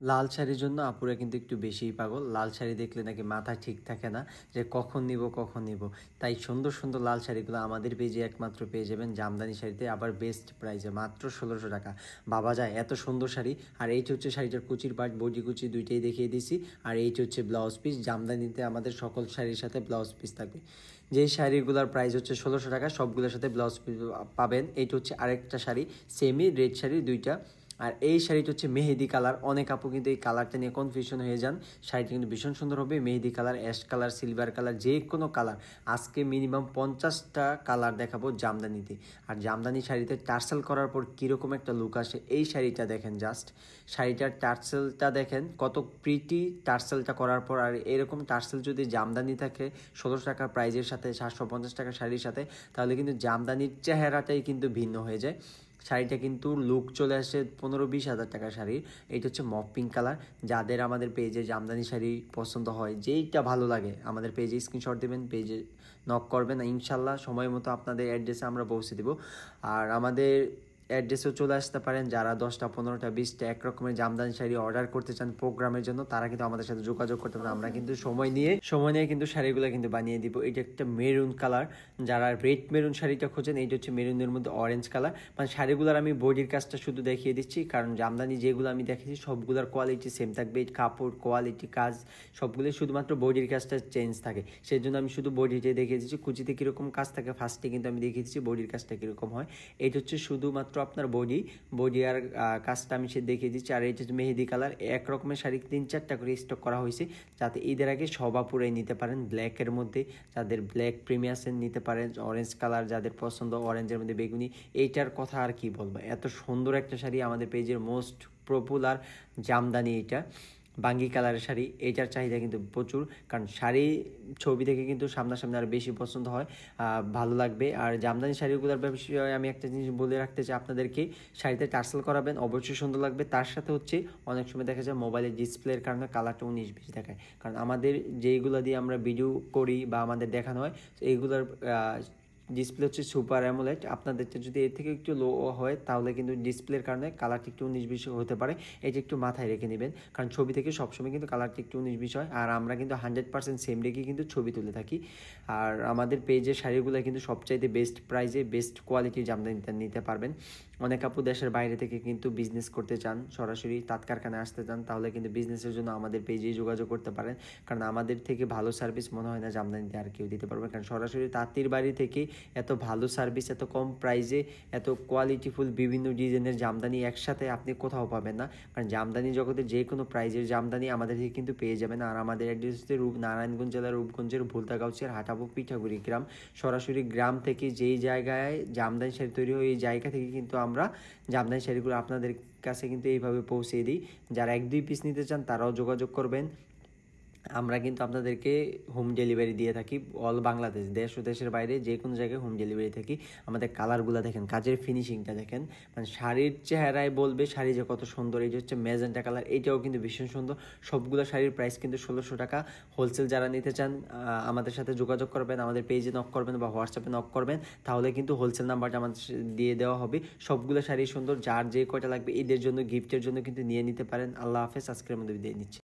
লাল শাড়ির জন্য আপুরা কিন্তু একটু বেশিই পাগল। লাল শাড়ি দেখলে নাকি মাথা ঠিক থাকে না যে কখন নিব, কখন নিব। তাই সুন্দর, সুন্দর লাল শাড়িগুলো আমাদের পেজে একমাত্র পেয়ে যাবেন জামদানি শাড়িতে, আবার বেস্ট প্রাইসে মাত্র ১৬০০ টাকা। ভাবা যায় এত সুন্দর শাড়ি। আর এইটা হচ্ছে শাড়িটার কুচির পার্ট, বডি কুচি দুইটাই দেখিয়ে দিছি। আর এইটা হচ্ছে ব্লাউজ পিস। জামদানিতে আমাদের সকল শাড়ির সাথে ব্লাউজ পিস থাকবে। যেই শাড়িগুলোর প্রাইস হচ্ছে ১৬০০ টাকা, সবগুলোর সাথে ব্লাউজ পিস পাবেন। এইটা হচ্ছে আরেকটা শাড়ি, সেমি রেড শাড়ি দুইটা। আর এই শাড়িটা হচ্ছে মেহেদি কালার। অনেক আপু কিন্তু এই কালারটা নিয়ে কনফিউশন হয়ে যান। শাড়িটা কিন্তু ভীষণ সুন্দর হবে, মেহেদি colour, ash colour, silver colour, যে কোনো কালার। আজকে মিনিমাম 50টা কালার দেখাবো জামদানিতে। আর জামদানি শাড়িতে টার্সেল করার পর কীরকম একটা লুক আসে, এই শাড়িটা দেখেন জাস্ট। শাড়িটার টার্সেলটা দেখেন কত প্রিটি টার্সেলটা করার পর। আর এরকম টার্সেল যদি জামদানি থাকে ১৬০০ টাকার প্রাইজের সাথে, ৭৫০ টাকার শাড়ির সাথে, তাহলে কিন্তু জামদানির চেহারাটাই কিন্তু ভিন্ন হয়ে যায়। শাড়িটা কিন্তু লুক চলে আসে ১৫-২০ হাজার টাকার শাড়ির। এইটা হচ্ছে মফ পিঙ্ক কালার। যাদের আমাদের পেজে জামদানি শাড়ি পছন্দ হয়, যেইটা ভালো লাগে আমাদের পেজে স্ক্রিনশট দেবেন, পেজে নক করবেন, ইনশাল্লাহ সময় মতো আপনাদের অ্যাড্রেসে আমরা পৌঁছে দেবো। আর আমাদের অ্যাড্রেসেও চলে আসতে পারেন। যারা 10টা 15টা 20টা এক রকমের জামদানি শাড়ি অর্ডার করতে চান প্রোগ্রামের জন্য, তারা কিন্তু আমাদের সাথে যোগাযোগ করতে পারেন। আমরা কিন্তু সময় নিয়ে কিন্তু শাড়িগুলো কিন্তু বানিয়ে দিব। এটা একটা মেরুন কালার, যারা রেড মেরুন শাড়িটা খোঁজেন, এইটা হচ্ছে মেরুনের মধ্যে অরেঞ্জ কালার। মানে শাড়িগুলোর আমি বডির কাজটা শুধু দেখিয়ে দিচ্ছি, কারণ জামদানি যেগুলো আমি দেখেছি সবগুলোর কোয়ালিটি সেম থাকবে। কাপড় কোয়ালিটি কাজ সবগুলোই, শুধুমাত্র বডির কাজটা চেঞ্জ থাকে। সেই জন্য আমি শুধু বডিটাই দেখিয়ে দিচ্ছি। কুচিতে কীরকম কাজ থাকে ফার্স্টে কিন্তু আমি দেখিয়ে দিচ্ছি, বডির কাজটা কীরকম হয়। এটা হচ্ছে শুধুমাত্র আপনার বডি আর কাজটা আমি সে দেখিয়ে দিচ্ছি। আর এটা হচ্ছে মেহেদি কালার। এক রকমের শাড়ি ৩-৪টা করে স্টক করা হয়েছে, যাতে ঈদের আগে সবা পুরাই নিতে পারেন। ব্ল্যাকের মধ্যে যাদের ব্ল্যাক প্রিমিয়াসের নিতে পারেন, অরেঞ্জ কালার যাদের পছন্দ, অরেঞ্জের মধ্যে বেগুনি, এইটার কথা আর কি বলবো। এত সুন্দর একটা শাড়ি, আমাদের পেজের মোস্ট পপুলার জামদানি এটা বাঙ্গি কালারের শাড়ি। এইটার চাহিদা কিন্তু প্রচুর, কারণ শাড়ি ছবি থেকে কিন্তু সামনাসামনি আরও বেশি পছন্দ হয়, ভালো লাগবে। আর জামদানি শাড়িগুলোর বিষয়ে আমি একটা জিনিস বলে রাখতে চাই আপনাদেরকে, শাড়িতে টার্সেল করাবেন অবশ্যই সুন্দর লাগবে। তার সাথে হচ্ছে অনেক সময় দেখা যায় মোবাইলের ডিসপ্লের কারণে কালারটা 19-20 দেখায়, কারণ আমাদের যেইগুলো দিয়ে আমরা ভিডিও করি বা আমাদের দেখানো হয় এইগুলোর ডিসপ্লে হচ্ছে সুপার অ্যামোলেড। আপনাদেরটা যদি এর থেকে একটু লো হয় তাহলে কিন্তু ডিসপ্লের কারণে কালারটি একটু 19-20 হতে পারে। এটা একটু মাথায় রেখে নেবেন, কারণ ছবি থেকে সবসময় কিন্তু কালারটি একটু 19-20 হয়। আর আমরা কিন্তু 100% সেম রেখে কিন্তু ছবি তুলে থাকি। আর আমাদের পেজের শাড়িগুলো কিন্তু সবচাইতে বেস্ট প্রাইসে বেস্ট কোয়ালিটির জামদানিটা নিতে পারবেন। অনেক আপু দেশের বাইরে থেকে কিন্তু বিজনেস করতে চান, সরাসরি তাঁত কারখানায় আসতে চান, তাহলে কিন্তু বিজনেসের জন্য আমাদের পেজেই যোগাযোগ করতে পারেন। কারণ আমাদের থেকে ভালো সার্ভিস মনে হয় না জামদানিতে আর কেউ দিতে পারবে, কারণ সরাসরি তাঁতির বাড়ি থেকে এত ভালো সার্ভিস, এত কম প্রাইসে, এত কোয়ালিটিফুল বিভিন্ন ডিজাইনের জামদানি একসাথে আপনি কোথাও পাবেন না। কারণ জামদানি জগতে যে কোনো প্রাইজের জামদানি আমাদের থেকে কিন্তু পেয়ে যাবেন। আর আমাদের অ্যাড্রেস হচ্ছে নারায়ণগঞ্জ জেলার রূপগঞ্জের ভুলতাগাউছিয়ার হাটাবো পিঠাগুড়ি গ্রাম। সরাসরি গ্রাম থেকে যেই জায়গায় জামদানি শাড়ি তৈরি হয়, এই জায়গা থেকে কিন্তু আমরা জামদানি শাড়িগুলো আপনাদের কাছে কিন্তু এইভাবে পৌঁছে দিই। যারা 1-2 পিস নিতে চান তারাও যোগাযোগ করবেন। আমরা কিন্তু আপনাদেরকে হোম ডেলিভারি দিয়ে থাকি অল বাংলাদেশ, দেশ ও দেশের বাইরে যে কোনো জায়গায় হোম ডেলিভারি থাকি। আমাদের কালারগুলো দেখেন, কাজের ফিনিশিংটা দেখেন, মানে শাড়ির চেহারায় বলবে শাড়ি যে কত সুন্দর। এই যে হচ্ছে ম্যাজেন্টা কালার, এইটাও কিন্তু ভীষণ সুন্দর। সবগুলো শাড়ির প্রাইস কিন্তু ১৬০০ টাকা। হোলসেল যারা নিতে চান আমাদের সাথে যোগাযোগ করবেন, আমাদের পেজে নক করবেন বা হোয়াটসঅ্যাপে নক করবেন, তাহলে কিন্তু হোলসেল নাম্বারটা আমাদের দিয়ে দেওয়া হবে। সবগুলো শাড়ি সুন্দর, যার যে কয়টা লাগবে ঈদের জন্য গিফটের জন্য কিন্তু নিয়ে নিতে পারেন। আল্লাহ হাফেজ, আজকের মধ্যে বিদায় নিচ্ছি।